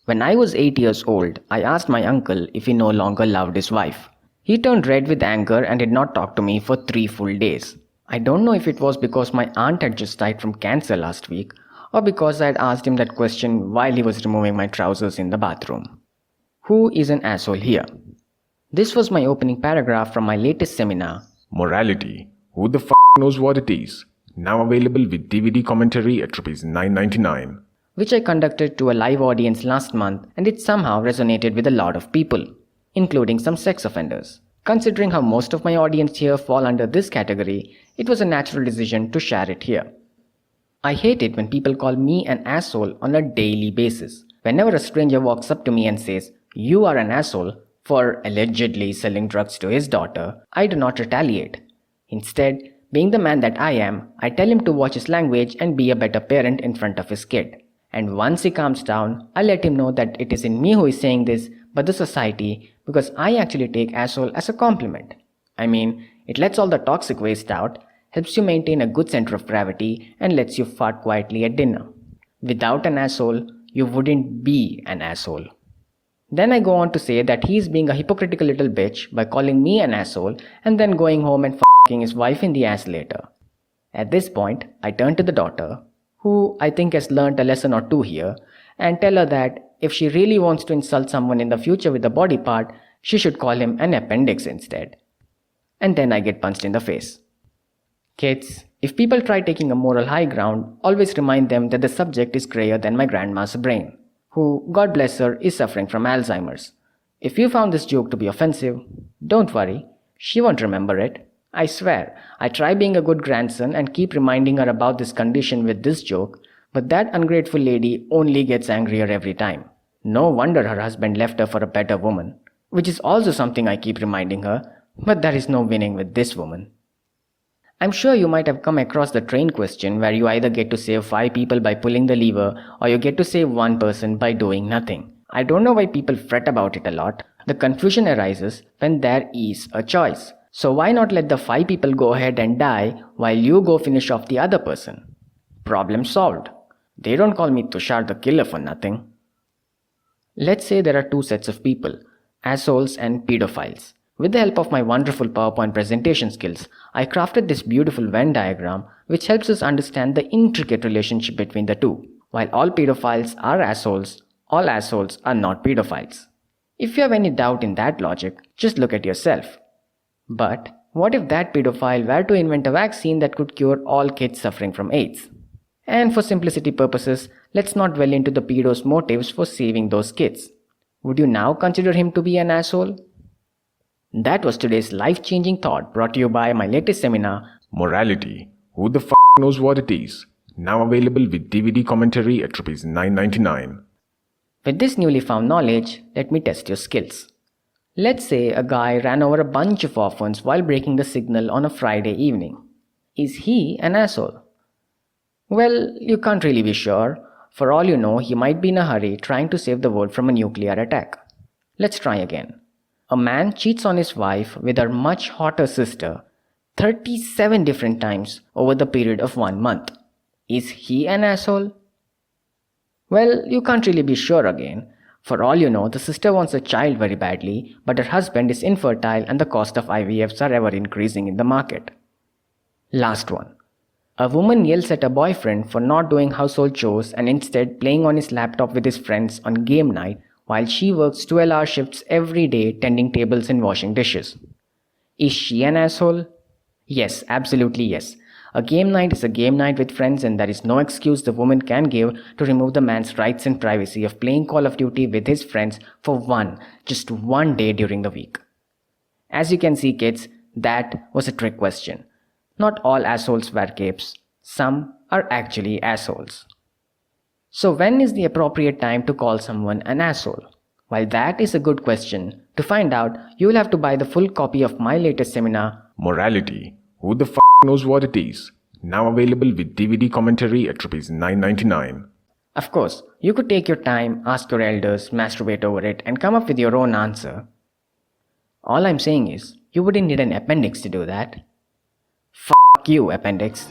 When I was 8 years old, I asked my uncle if he no longer loved his wife. He turned red with anger and did not talk to me for 3 full days. I don't know if it was because my aunt had just died from cancer last week, or because I had asked him that question while he was removing my trousers in the bathroom. Who is an asshole here? This was my opening paragraph from my latest seminar, Morality. Who the f knows what it is? Now available with DVD commentary at ₹9.99. which I conducted to a live audience last month, and it somehow resonated with a lot of people, including some sex offenders. Considering how most of my audience here fall under this category, it was a natural decision to share it here. I hate it when people call me an asshole on a daily basis. Whenever a stranger walks up to me and says, "You are an asshole," for allegedly selling drugs to his daughter, I do not retaliate. Instead, being the man that I am, I tell him to watch his language and be a better parent in front of his kid. And once he calms down, I let him know that it isn't me who is saying this, but the society, because I actually take asshole as a compliment. I mean, it lets all the toxic waste out, helps you maintain a good center of gravity, and lets you fart quietly at dinner. Without an asshole, you wouldn't be an asshole. Then I go on to say that he is being a hypocritical little bitch by calling me an asshole and then going home and f***ing his wife in the ass later. At this point, I turn to the daughter, who I think has learnt a lesson or two here, and tell her that if she really wants to insult someone in the future with a body part, she should call him an appendix instead. And then I get punched in the face. Kids, if people try taking a moral high ground, always remind them that the subject is grayer than my grandma's brain, who, God bless her, is suffering from Alzheimer's. If you found this joke to be offensive, don't worry, she won't remember it. I swear, I try being a good grandson and keep reminding her about this condition with this joke, but that ungrateful lady only gets angrier every time. No wonder her husband left her for a better woman, which is also something I keep reminding her, but there is no winning with this woman. I'm sure you might have come across the train question where you either get to save 5 people by pulling the lever or you get to save 1 person by doing nothing. I don't know why people fret about it a lot. The confusion arises when there is a choice. So why not let the 5 people go ahead and die while you go finish off the other person? Problem solved. They don't call me Tushar the killer for nothing. Let's say there are 2 sets of people, assholes and pedophiles. With the help of my wonderful PowerPoint presentation skills, I crafted this beautiful Venn diagram which helps us understand the intricate relationship between the two. While all pedophiles are assholes, all assholes are not pedophiles. If you have any doubt in that logic, just look at yourself. But what if that pedophile were to invent a vaccine that could cure all kids suffering from AIDS? And for simplicity purposes, let's not dwell into the pedo's motives for saving those kids. Would you now consider him to be an asshole? That was today's life-changing thought brought to you by my latest seminar, Morality. Who the f knows what it is? Now available with DVD commentary at ₹9.99. With this newly found knowledge, let me test your skills. Let's say a guy ran over a bunch of orphans while breaking the signal on a Friday evening. Is he an asshole? Well, you can't really be sure. For all you know, he might be in a hurry trying to save the world from a nuclear attack. Let's try again. A man cheats on his wife with her much hotter sister 37 different times over the period of 1 month. Is he an asshole? Well, you can't really be sure again. For all you know, the sister wants a child very badly, but her husband is infertile and the cost of IVFs are ever increasing in the market. Last one. A woman yells at her boyfriend for not doing household chores and instead playing on his laptop with his friends on game night while she works 12-hour shifts every day tending tables and washing dishes. Is she an asshole? Yes, absolutely yes. A game night is a game night with friends and there is no excuse the woman can give to remove the man's rights and privacy of playing Call of Duty with his friends for just one day during the week. As you can see, kids, that was a trick question. Not all assholes wear capes. Some are actually assholes. So when is the appropriate time to call someone an asshole? While that is a good question, to find out, you will have to buy the full copy of my latest seminar, Morality. Who the f knows what it is? Now available with DVD commentary at ₹9.99. Of course, you could take your time, ask your elders, masturbate over it, and come up with your own answer. All I'm saying is, you wouldn't need an appendix to do that. F*** you, appendix.